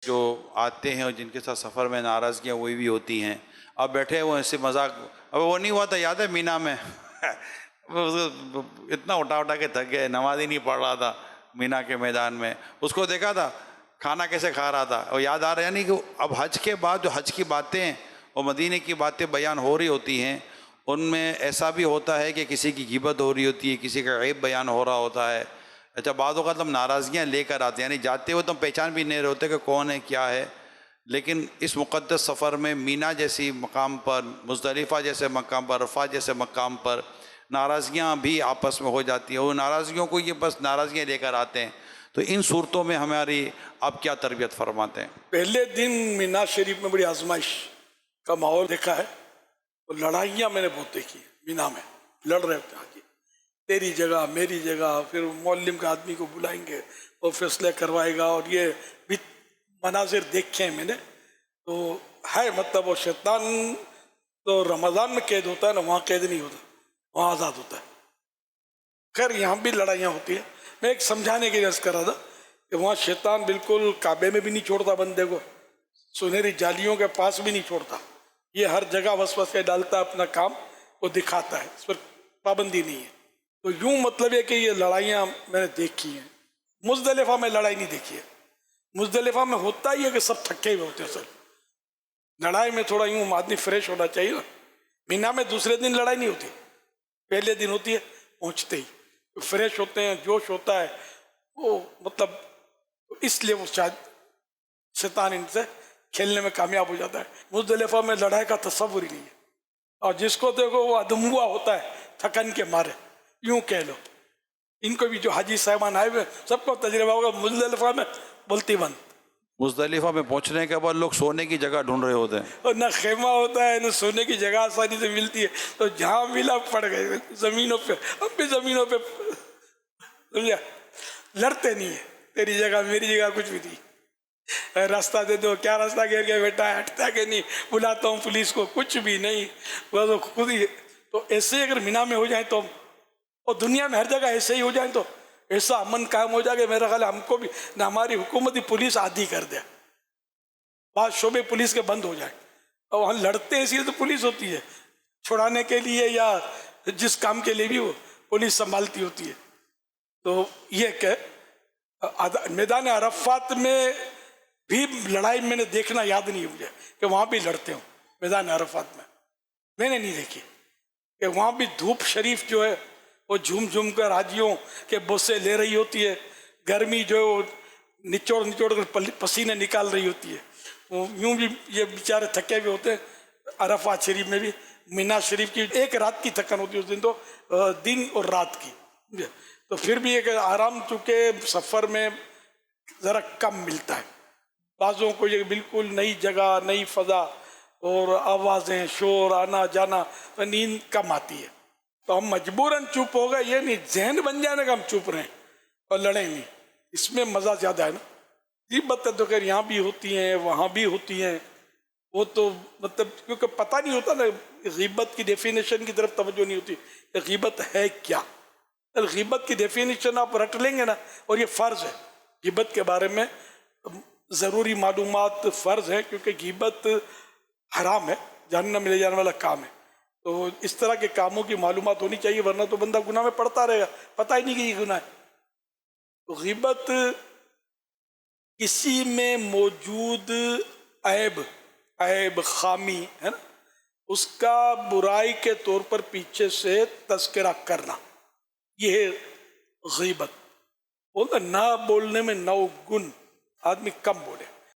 जो आते हैं और जिनके साथ सफ़र में नाराज़गियाँ वही भी होती हैं। अब बैठे हुए ऐसे मजाक, अब वो नहीं हुआ था याद है मीना में वो इतना उठा उठा के थक गए, नमाज ही नहीं पढ़ रहा था मीना के मैदान में, उसको देखा था खाना कैसे खा रहा था। और याद आ रहा है यानी कि अब हज के बाद जो हज की बातें और मदीने की बातें बयान हो रही होती हैं, उनमें ऐसा भी होता है कि किसी की गिबत हो रही होती है, किसी का ऐब बयान हो रहा होता है। अच्छा, बाद वक़्त हम नाराज़गियाँ लेकर आते हैं, यानी जाते हुए तो हम पहचान भी नहीं रहे होते कि कौन है क्या है। लेकिन इस मुक़द्दस सफ़र में मीना जैसी मकाम पर, मुज़दलिफ़ा जैसे मकाम पर, अरफ़ात जैसे मकाम पर नाराज़गियाँ भी आपस में हो जाती हैं। और नाराज़गियों को ये बस नाराज़गियाँ लेकर आते हैं। तो इन सूरतों में हमारी आप क्या तरबियत फरमाते हैं? पहले दिन मीना शरीफ में बड़ी आजमाइश का माहौल देखा है। तो लड़ाइयाँ मैंने बहुत देखी है। मीना में लड़ रहे होते आगे, तेरी जगह मेरी जगह, फिर मौलम के आदमी को बुलाएंगे और फैसले करवाएगा, और ये भी मनाजिर देखे हैं मैंने। तो है मतलब वो शैतान तो रमज़ान में कैद होता है ना, वहाँ कैद नहीं होता, वहाँ आज़ाद होता है। खैर यहाँ भी लड़ाइयाँ होती हैं। मैं एक समझाने के लिए अर्ज़ कर रहा था कि वहाँ शैतान बिल्कुल काबे में भी नहीं छोड़ता बंदे को, सुनहरी जालियों के पास भी नहीं छोड़ता। ये हर जगह वसवसे डालता, अपना काम वो दिखाता है, इस पर पाबंदी नहीं है। तो यूँ मतलब है कि ये लड़ाइयाँ मैंने देखी हैं। मुज़दलिफ़ा में लड़ाई नहीं देखी है। मुज़दलिफ़ा में होता ही है कि सब थके हुए होते हैं सर। लड़ाई में थोड़ा यूँ आदमी फ्रेश होना चाहिए ना। मीना में दूसरे दिन लड़ाई नहीं होती, पहले दिन होती है। पहुँचते ही फ्रेश होते हैं, जोश होता है वो, मतलब इसलिए वो शायद शैतान इनसे खेलने में कामयाब हो जाता है। मुज़दलिफ़ा में लड़ाई का तस्वुर ही नहीं है, और जिसको देखो वो अधमुआ होता है थकन के मारे, यूं कह लो। इनको भी जो हाजी साहबान आए हुए सबको तजर्बा होगा, मुज़दलिफ़ा में बोलती बंद। मुज़दलिफ़ा में पहुँचने के बाद लोग सोने की जगह ढूंढ रहे होते हैं, और ना खेमा होता है ना सोने की जगह आसानी से मिलती है। तो जहाँ मिला पड़ गए ज़मीनों पे, अब भी ज़मीनों पे, समझा। लड़ते नहीं है, तेरी जगह मेरी जगह कुछ भी नहीं। रास्ता दे दो, क्या रास्ता घेर के बैठा है, हटता कि नहीं, बुलाता हूँ पुलिस को, कुछ भी नहीं, वह तो खुद ही। तो ऐसे अगर मीना में हो जाए तो, और दुनिया में हर जगह ऐसे ही हो जाए तो ऐसा अमन कायम हो जाएगा। मेरा ख्याल हमको भी ना, हमारी हुकूमती पुलिस आधी कर दे, बाद शोबे पुलिस के बंद हो जाए। और वहाँ लड़ते हैं इसलिए तो पुलिस होती है, छुड़ाने के लिए या जिस काम के लिए भी वो पुलिस संभालती होती है। तो ये क्या मैदान अरफात में भी लड़ाई मैंने देखना याद नहीं है मुझे कि वहाँ भी लड़ते हो। मैदान अरफात में मैंने नहीं देखी कि वहाँ भी धूप शरीफ जो है वो झूम झूम कर हाजियों के बोसे ले रही होती है। गर्मी जो निचोड़ निचोड़ कर पसीने निकाल रही होती है। वो यूँ भी ये बेचारे थके हुए होते हैं। अरफात शरीफ में भी मीना शरीफ की एक रात की थकान होती है उस दिन, तो दिन और रात की। तो फिर भी एक आराम, चूँकि सफ़र में ज़रा कम मिलता है। बाज़ों को ये बिल्कुल नई जगह, नई फ़ज़ा और आवाज़ें, शोर, आना जाना, तो नींद कम आती है। तो हम मजबूरन चुप हो गए, ये नहीं जहन बन जाने का हम चुप रहें और लड़ें नहीं, इसमें मज़ा ज़्यादा है ना। ये बातें तो खैर यहाँ भी होती हैं, वहाँ भी होती हैं। वो तो मतलब क्योंकि पता नहीं होता ना, ग़ीबत की डेफिनेशन की तरफ तवज्जो नहीं होती, ग़ीबत है क्या। ग़ीबत की डेफिनेशन आप रट लेंगे ना, और ये फ़र्ज़ है ग़ीबत के बारे में ज़रूरी मालूमात फ़र्ज़ है, क्योंकि ग़ीबत हराम है, जहन्नम में ले जाने वाला काम है। तो इस तरह के कामों की मालूमात होनी चाहिए, वरना तो बंदा गुनाह में पड़ता रहेगा, पता ही नहीं कि ये गुनाह है। तो ग़ीबत किसी में मौजूद ऐब खामी है ना, उसका बुराई के तौर पर पीछे से तज़किरा करना, ये है ग़ीबत। बोलते ना बोलने में 9 गुण, आदमी कम बोले।